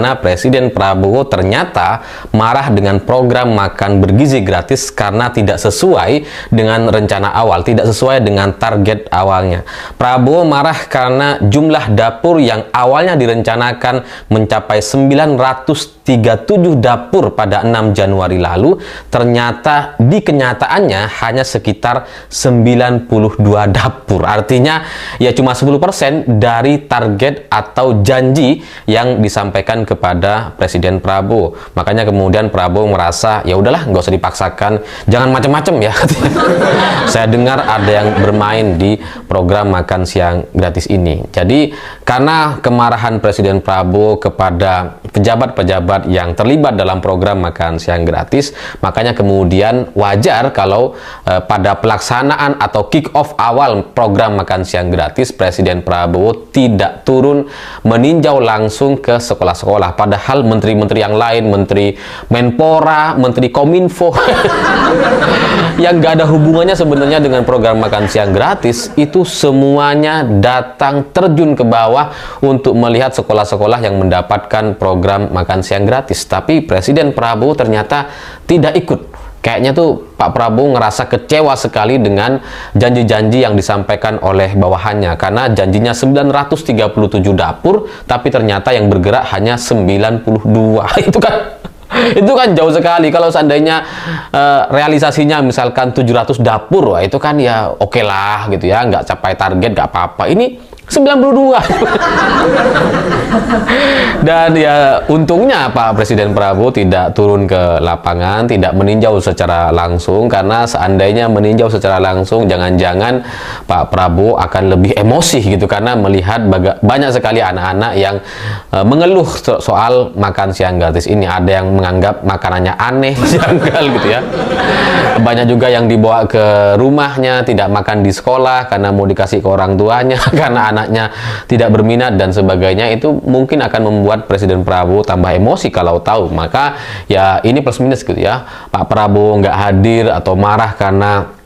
Karena Presiden Prabowo ternyata marah dengan program makan bergizi gratis karena tidak sesuai dengan rencana awal, tidak sesuai dengan target awalnya. Prabowo marah karena jumlah dapur yang awalnya direncanakan mencapai 937 dapur pada 6 Januari lalu, ternyata di kenyataannya hanya sekitar 92 dapur. Artinya ya cuma 10% dari target atau janji yang disampaikan kepada Presiden Prabowo. Makanya kemudian Prabowo merasa ya udahlah, nggak usah dipaksakan, jangan macam-macam ya. Saya dengar ada yang bermain di program makan siang gratis ini. Jadi karena kemarahan Presiden Prabowo kepada pejabat-pejabat yang terlibat dalam program makan siang gratis, makanya kemudian wajar kalau pada pelaksanaan atau kick off awal program makan siang gratis, Presiden Prabowo tidak turun meninjau langsung ke sekolah-sekolah. Padahal menteri-menteri yang lain, Menteri Menpora, Menteri Kominfo yang gak ada hubungannya sebenarnya dengan program makan siang gratis, itu semuanya datang terjun ke bawah untuk melihat sekolah-sekolah yang mendapatkan program makan siang gratis. Tapi Presiden Prabowo ternyata tidak ikut. Kayaknya tuh Pak Prabowo ngerasa kecewa sekali dengan janji-janji yang disampaikan oleh bawahannya, karena janjinya 937 dapur tapi ternyata yang bergerak hanya 92. Itu kan jauh sekali. Kalau seandainya realisasinya misalkan 700 dapur, wah itu kan ya oke lah gitu ya, nggak capai target nggak apa-apa. Ini 92. Dan ya untungnya Pak Presiden Prabowo tidak turun ke lapangan, tidak meninjau secara langsung, karena seandainya meninjau secara langsung jangan-jangan Pak Prabowo akan lebih emosi gitu, karena melihat banyak sekali anak-anak yang mengeluh soal makan siang gratis ini. Ada yang menganggap makanannya aneh, janggal gitu ya. Banyak juga yang dibawa ke rumahnya, tidak makan di sekolah karena mau dikasih ke orang tuanya, karena anaknya tidak berminat dan sebagainya. Itu mungkin akan membuat Presiden Prabowo tambah emosi kalau tahu. Maka ya ini plus minus gitu ya. Pak Prabowo nggak hadir atau marah karena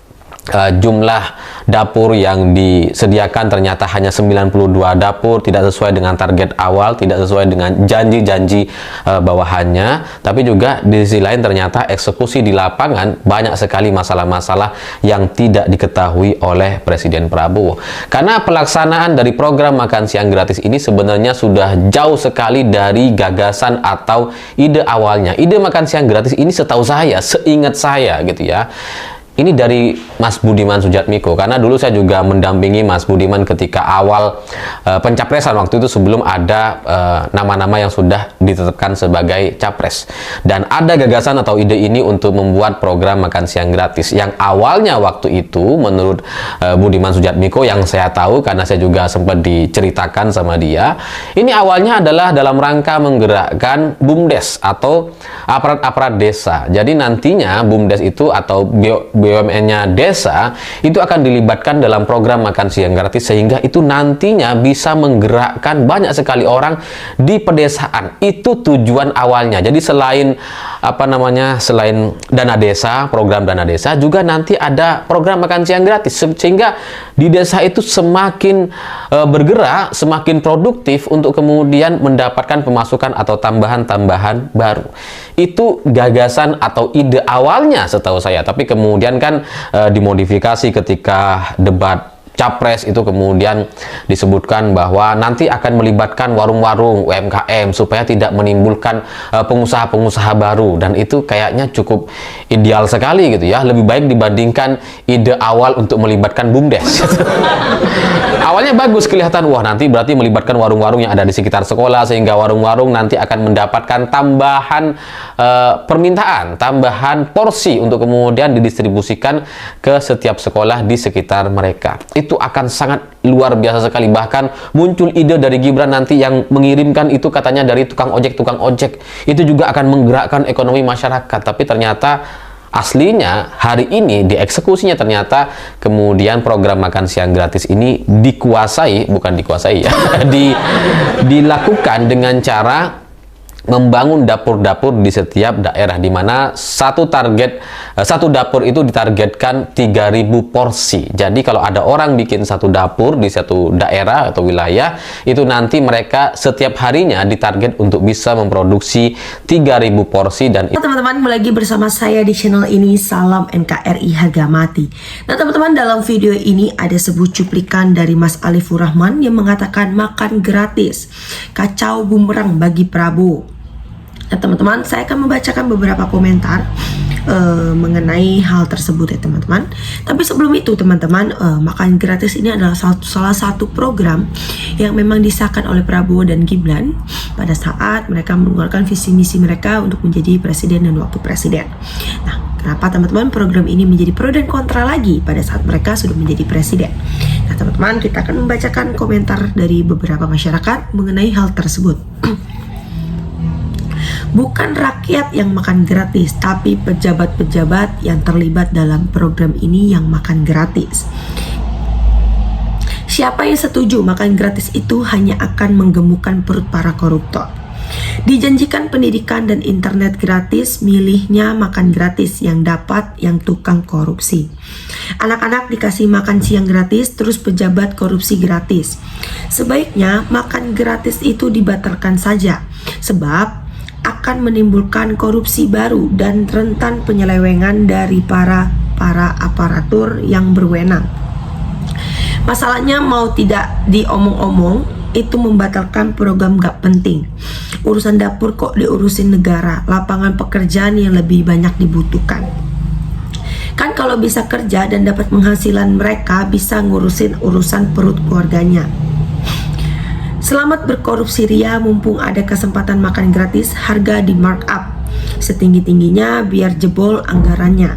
jumlah dapur yang disediakan ternyata hanya 92 dapur, tidak sesuai dengan target awal, tidak sesuai dengan janji-janji bawahannya. Tapi juga di sisi lain ternyata eksekusi di lapangan banyak sekali masalah-masalah yang tidak diketahui oleh Presiden Prabowo. Karena pelaksanaan dari program makan siang gratis ini sebenarnya sudah jauh sekali dari gagasan atau ide awalnya. Ide makan siang gratis ini setahu saya, seingat saya gitu ya, ini dari Mas Budiman Sujatmiko, karena dulu saya juga mendampingi Mas Budiman ketika awal pencapresan waktu itu, sebelum ada nama-nama yang sudah ditetapkan sebagai capres. Dan ada gagasan atau ide ini untuk membuat program makan siang gratis yang awalnya waktu itu menurut Budiman Sujatmiko, yang saya tahu karena saya juga sempat diceritakan sama dia, ini awalnya adalah dalam rangka menggerakkan BUMDes atau aparat-aparat desa. Jadi nantinya BUMDes itu atau BUMN-nya desa itu akan dilibatkan dalam program makan siang gratis, sehingga itu nantinya bisa menggerakkan banyak sekali orang di pedesaan. Itu tujuan awalnya. Jadi selain selain dana desa, program dana desa, juga nanti ada program makan siang gratis, sehingga di desa itu semakin bergerak, semakin produktif untuk kemudian mendapatkan pemasukan atau tambahan-tambahan baru. Itu gagasan atau ide awalnya setahu saya. Tapi kemudian kan dimodifikasi ketika debat capres itu, kemudian disebutkan bahwa nanti akan melibatkan warung-warung UMKM supaya tidak menimbulkan pengusaha-pengusaha baru, dan itu kayaknya cukup ideal sekali gitu ya, lebih baik dibandingkan ide awal untuk melibatkan BUMDes. Awalnya bagus, kelihatan wah nanti berarti melibatkan warung-warung yang ada di sekitar sekolah, sehingga warung-warung nanti akan mendapatkan tambahan permintaan, tambahan porsi untuk kemudian didistribusikan ke setiap sekolah di sekitar mereka. Itu akan sangat luar biasa sekali. Bahkan muncul ide dari Gibran nanti yang mengirimkan itu katanya dari tukang ojek. Itu juga akan menggerakkan ekonomi masyarakat. Tapi ternyata aslinya hari ini dieksekusinya ternyata kemudian program makan siang gratis ini dilakukan dengan cara membangun dapur-dapur di setiap daerah, di mana satu dapur itu ditargetkan 3.000 porsi. Jadi kalau ada orang bikin satu dapur di satu daerah atau wilayah, itu nanti mereka setiap harinya ditarget untuk bisa memproduksi 3.000 porsi. Dan teman-teman, kembali lagi bersama saya di channel ini, Salam NKRI Harga Mati. Nah teman-teman, dalam video ini ada sebuah cuplikan dari Mas Alifur Rahman yang mengatakan makan gratis, kacau bumerang bagi Prabowo. Nah teman-teman, saya akan membacakan beberapa komentar mengenai hal tersebut ya teman-teman. Tapi sebelum itu teman-teman, makan gratis ini adalah salah satu program yang memang disahkan oleh Prabowo dan Gibran pada saat mereka mengeluarkan visi misi mereka untuk menjadi presiden dan wakil presiden. Nah, kenapa teman-teman program ini menjadi pro dan kontra lagi pada saat mereka sudah menjadi presiden? Nah teman-teman, kita akan membacakan komentar dari beberapa masyarakat mengenai hal tersebut. Bukan rakyat yang makan gratis, tapi pejabat-pejabat yang terlibat dalam program ini yang makan gratis. Siapa yang setuju makan gratis itu hanya akan menggemukkan perut para koruptor. Dijanjikan pendidikan dan internet gratis, milihnya makan gratis yang dapat yang tukang korupsi. Anak-anak dikasih makan siang gratis, terus pejabat korupsi gratis. Sebaiknya makan gratis itu dibatalkan saja, sebab akan menimbulkan korupsi baru dan rentan penyelewengan dari para aparatur yang berwenang. Masalahnya mau tidak diomong-omong, itu membatalkan program gak penting. Urusan dapur kok diurusin negara, lapangan pekerjaan yang lebih banyak dibutuhkan. Kan kalau bisa kerja dan dapat penghasilan, mereka bisa ngurusin urusan perut keluarganya. Selamat berkorupsi ria, mumpung ada kesempatan makan gratis, harga di markup setinggi-tingginya biar jebol anggarannya.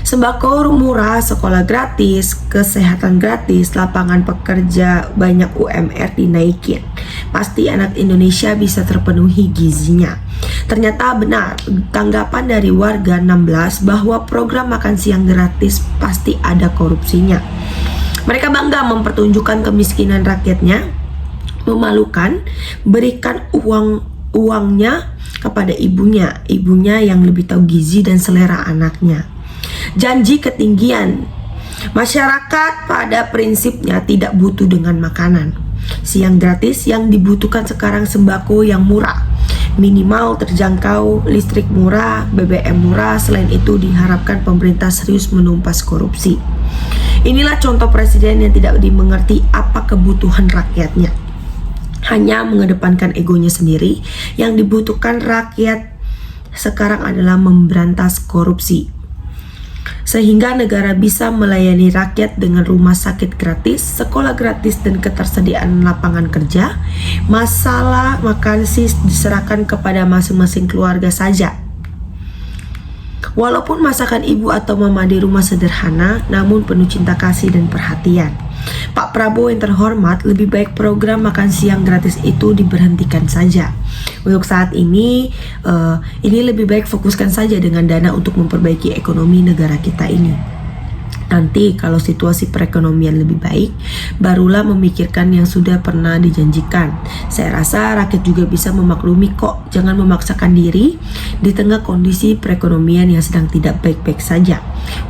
Sembako murah, sekolah gratis, kesehatan gratis, lapangan pekerja banyak, UMR dinaikin. Pasti anak Indonesia bisa terpenuhi gizinya. Ternyata benar tanggapan dari warga 16 bahwa program makan siang gratis pasti ada korupsinya. Mereka bangga mempertunjukkan kemiskinan rakyatnya. Memalukan, berikan uangnya kepada ibunya yang lebih tahu gizi dan selera anaknya. Janji ketinggian. Masyarakat pada prinsipnya tidak butuh dengan makanan siang gratis. Yang dibutuhkan sekarang sembako yang murah, minimal terjangkau, listrik murah, BBM murah. Selain itu diharapkan pemerintah serius menumpas korupsi. Inilah contoh presiden yang tidak dimengerti apa kebutuhan rakyatnya, hanya mengedepankan egonya sendiri. Yang dibutuhkan rakyat sekarang adalah memberantas korupsi, sehingga negara bisa melayani rakyat dengan rumah sakit gratis, sekolah gratis, dan ketersediaan lapangan kerja. Masalah makan sih diserahkan kepada masing-masing keluarga saja. Walaupun masakan ibu atau mama di rumah sederhana, namun penuh cinta kasih dan perhatian. Pak Prabowo yang terhormat, lebih baik program makan siang gratis itu diberhentikan saja. Untuk saat ini lebih baik fokuskan saja dengan dana untuk memperbaiki ekonomi negara kita ini. Nanti kalau situasi perekonomian lebih baik, barulah memikirkan yang sudah pernah dijanjikan. Saya rasa rakyat juga bisa memaklumi kok. Jangan memaksakan diri di tengah kondisi perekonomian yang sedang tidak baik-baik saja.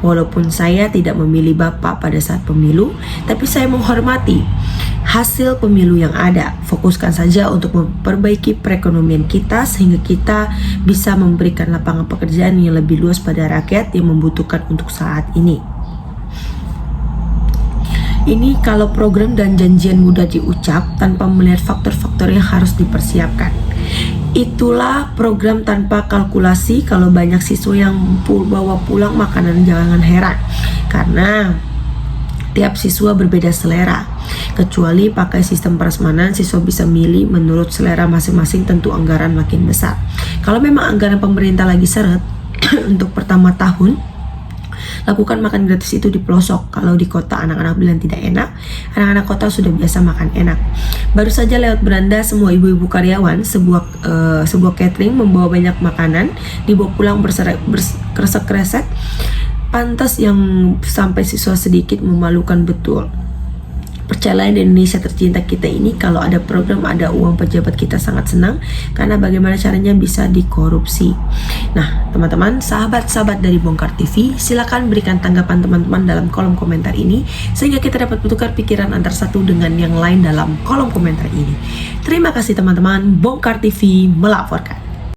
Walaupun saya tidak memilih Bapak pada saat pemilu, tapi saya menghormati hasil pemilu yang ada. Fokuskan saja untuk memperbaiki perekonomian kita, sehingga kita bisa memberikan lapangan pekerjaan yang lebih luas pada rakyat yang membutuhkan untuk saat ini. Ini kalau program dan janjian mudah diucap tanpa melihat faktor-faktor yang harus dipersiapkan. Itulah program tanpa kalkulasi. Kalau banyak siswa yang bawa pulang makanan, jangan heran, karena tiap siswa berbeda selera. Kecuali pakai sistem prasmanan, siswa bisa milih menurut selera masing-masing, tentu anggaran makin besar. Kalau memang anggaran pemerintah lagi seret untuk pertama tahun, lakukan makan gratis itu di pelosok. Kalau di kota anak-anak bilang tidak enak, anak-anak kota sudah biasa makan enak. Baru saja lewat beranda, semua ibu-ibu karyawan sebuah catering membawa banyak makanan, dibawa pulang bersek-kresek. Pantas yang sampai siswa sedikit, memalukan betul. Percayalah, di Indonesia tercinta kita ini kalau ada program, ada uang pejabat, kita sangat senang karena bagaimana caranya bisa dikorupsi. Nah, teman-teman, sahabat-sahabat dari Bongkar TV, silakan berikan tanggapan teman-teman dalam kolom komentar ini sehingga kita dapat bertukar pikiran antara satu dengan yang lain dalam kolom komentar ini. Terima kasih teman-teman, Bongkar TV melaporkan.